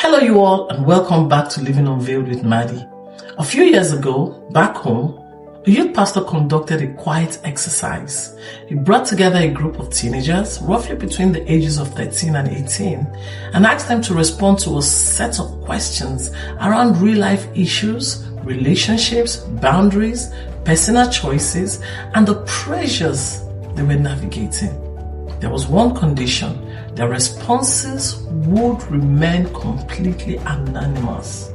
Hello you all, and welcome back to Living Unveiled with Maddie. A few years ago, back home, a youth pastor conducted a quiet exercise. He brought together a group of teenagers, roughly between the ages of 13 and 18, and asked them to respond to a set of questions around real-life issues, relationships, boundaries, personal choices, and the pressures they were navigating. There was one condition: their responses would remain completely anonymous.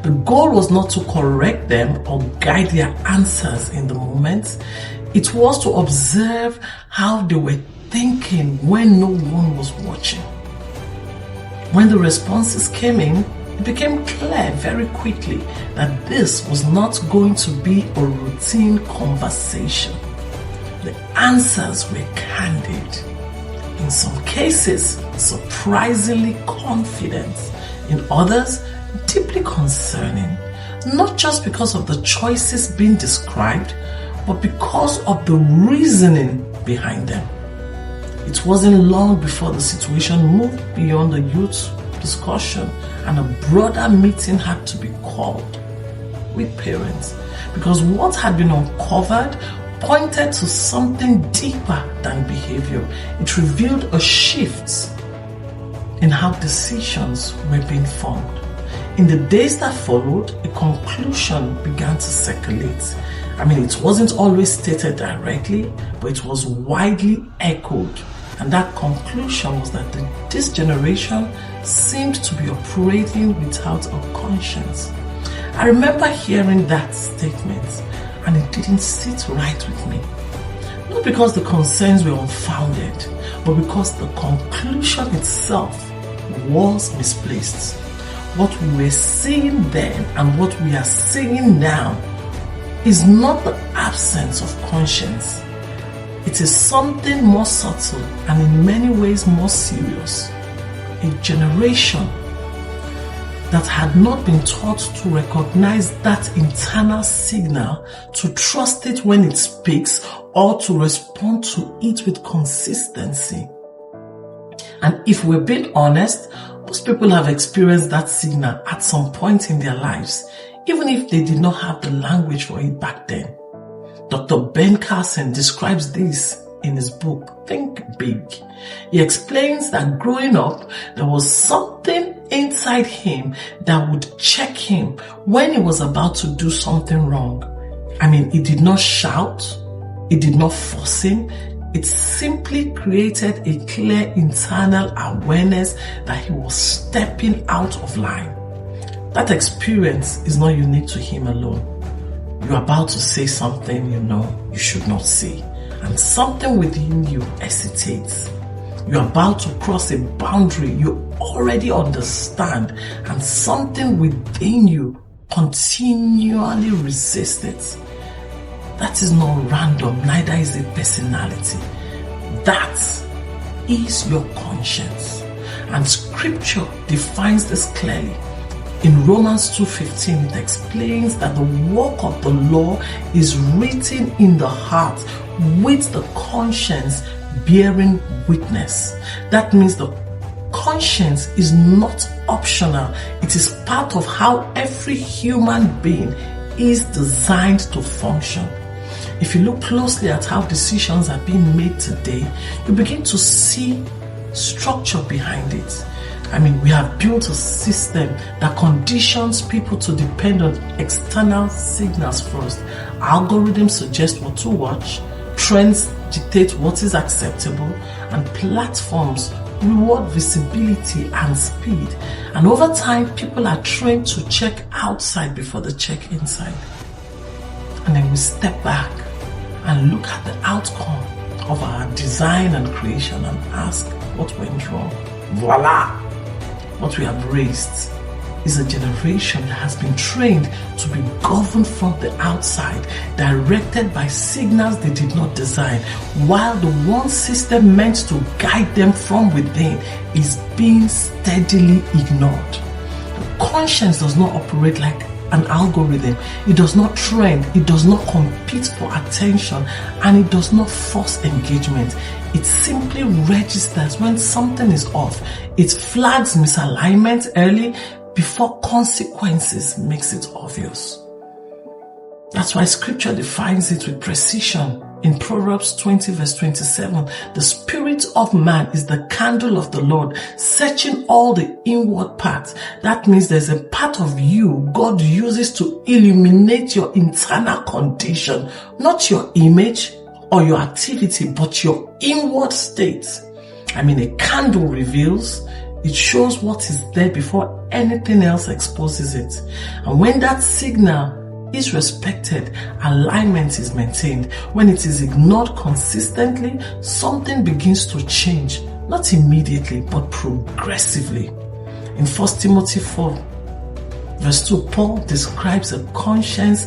The goal was not to correct them or guide their answers in the moment. It was to observe how they were thinking when no one was watching. When the responses came in, it became clear very quickly that this was not going to be a routine conversation. The answers were candid. In some cases, surprisingly confident. In others, deeply concerning. Not just because of the choices being described, but because of the reasoning behind them. It wasn't long before the situation moved beyond the youth discussion and a broader meeting had to be called with parents, because what had been uncovered pointed to something deeper than behavior. It revealed a shift in how decisions were being formed. In the days that followed, a conclusion began to circulate. It wasn't always stated directly, but it was widely echoed. And that conclusion was that this generation seemed to be operating without a conscience. I remember hearing that statement, and it didn't sit right with me. Not because the concerns were unfounded, but because the conclusion itself was misplaced. What we were seeing then and what we are seeing now is not the absence of conscience. It is something more subtle and in many ways more serious. A generation that had not been taught to recognize that internal signal, to trust it when it speaks, or to respond to it with consistency. And if we're being honest, most people have experienced that signal at some point in their lives, even if they did not have the language for it back then. Dr. Ben Carson describes this in his book, Think Big. He explains that growing up, there was something inside him that would check him when he was about to do something wrong. It did not shout, it did not force him. It simply created a clear internal awareness that he was stepping out of line. That experience is not unique to him alone. You're about to say something you know you should not say, and something within you hesitates. You're about to cross a boundary you already understand, and something within you continually resists it. That is not random, neither is it personality. That is your conscience. And scripture defines this clearly. In Romans 2:15, it explains that the work of the law is written in the heart with the conscience bearing witness. That means the conscience is not optional. It is part of how every human being is designed to function. If you look closely at how decisions are being made today, you begin to see structure behind it. We have built a system that conditions people to depend on external signals first. Algorithms suggest what to watch, trends dictate what is acceptable, and platforms reward visibility and speed. And over time, people are trained to check outside before they check inside. And then we step back and look at the outcome of our design and creation and ask what went wrong. Voila! What we have raised is a generation that has been trained to be governed from the outside, directed by signals they did not design, while the one system meant to guide them from within is being steadily ignored. The conscience does not operate like an algorithm. It does not trend. It does not compete for attention, and it does not force engagement. It simply registers when something is off. It flags misalignment early before consequences makes it obvious. That's why scripture defines it with precision. In Proverbs 20 verse 27, the spirit of man is the candle of the Lord, searching all the inward parts. That means there's a part of you God uses to illuminate your internal condition, not your image or your activity, but your inward state. A candle reveals, it shows what is there before anything else exposes it. And when that signal is respected, alignment is maintained. When it is ignored consistently, something begins to change, not immediately, but progressively. In 1 Timothy 4, verse 2, Paul describes a conscience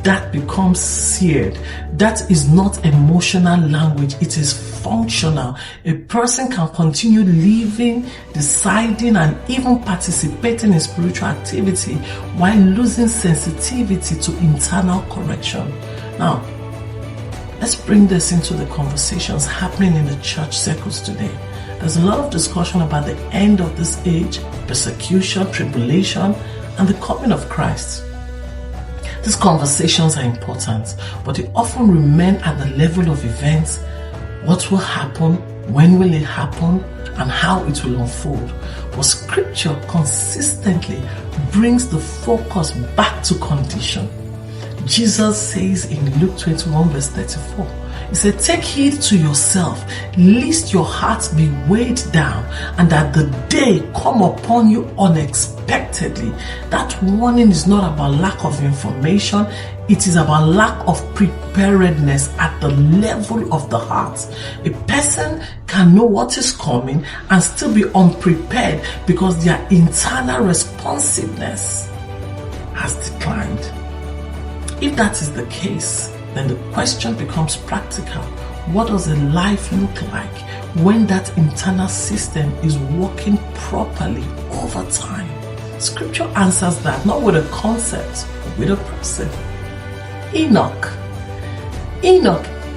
that becomes seared. That is not emotional language, it is functional. A person can continue living, deciding, and even participating in spiritual activity while losing sensitivity to internal correction. Now, let's bring this into the conversations happening in the church circles today. There's a lot of discussion about the end of this age, persecution, tribulation, and the coming of Christ. These conversations are important, but they often remain at the level of events. What will happen, when will it happen, and how it will unfold. But scripture consistently brings the focus back to condition. Jesus says in Luke 21 verse 34, he said, "Take heed to yourself, lest your heart be weighed down, and that the day come upon you unexpectedly." That warning is not about lack of information, it is about lack of preparedness at the level of the heart. A person can know what is coming and still be unprepared because their internal responsiveness has declined. If that is the case, then the question becomes practical. What does a life look like when that internal system is working properly over time? Scripture answers that not with a concept, but with a person. Enoch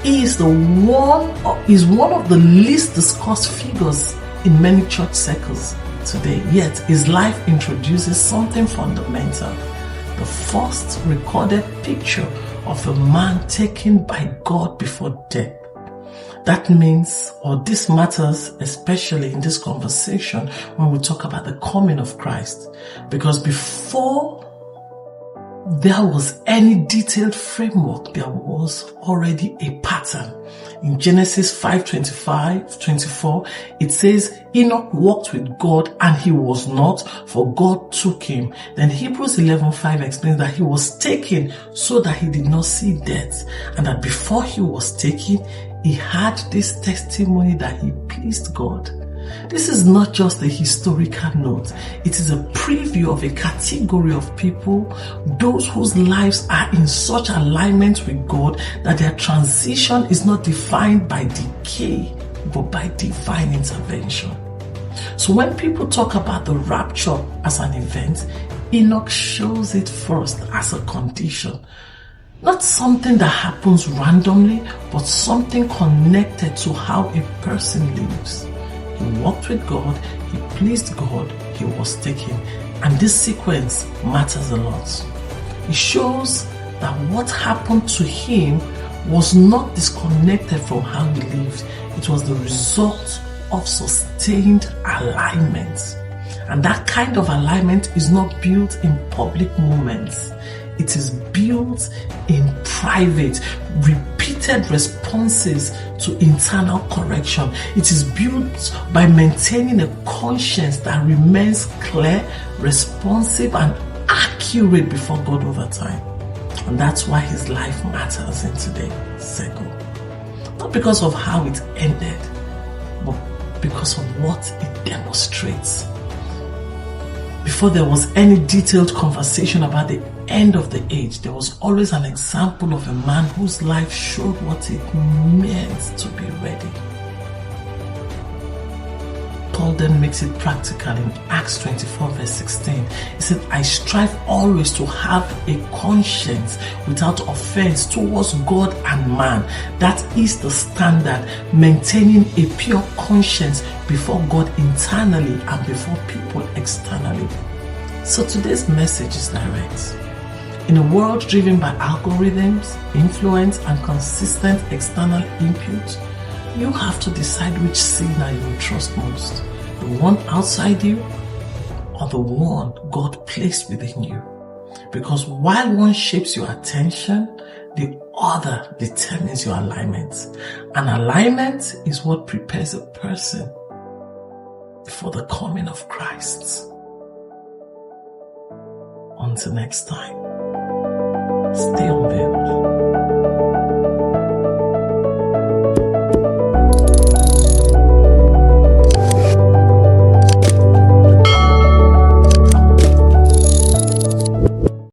is one of the least discussed figures in many church circles today, yet his life introduces something fundamental. The first recorded picture of a man taken by God before death. That means, or this matters especially in this conversation when we talk about the coming of Christ, because before there was any detailed framework, there was already a pattern. In Genesis 5:24, it says, Enoch walked with God and he was not, for God took him. Then Hebrews 11:5 explains that he was taken so that he did not see death, and that before he was taken, he had this testimony that he pleased God. This is not just a historical note. It is a preview of a category of people, those whose lives are in such alignment with God that their transition is not defined by decay, but by divine intervention. So when people talk about the rapture as an event, Enoch shows it first as a condition. Not something that happens randomly, but something connected to how a person lives. He walked with God, he pleased God, he was taken. And this sequence matters a lot. It shows that what happened to him was not disconnected from how he lived. It was the result of sustained alignment. And that kind of alignment is not built in public moments. It is built in private, repeated responses to internal correction. It is built by maintaining a conscience that remains clear, responsive, and accurate before God over time. And that's why his life matters in today's circle. Not because of how it ended, but because of what it demonstrates. Before there was any detailed conversation about the end of the age, there was always an example of a man whose life showed what it meant to be ready. Paul Paul then makes it practical in Acts 24 verse 16. He said, I strive always to have a conscience without offense towards God and man. That is the standard, maintaining a pure conscience before God internally and before people externally. So today's message is direct. In a world driven by algorithms, influence, and consistent external input, you have to decide which sinner you will trust most. The one outside you or the one God placed within you. Because while one shapes your attention, the other determines your alignment. And alignment is what prepares a person for the coming of Christ. Until next time, stay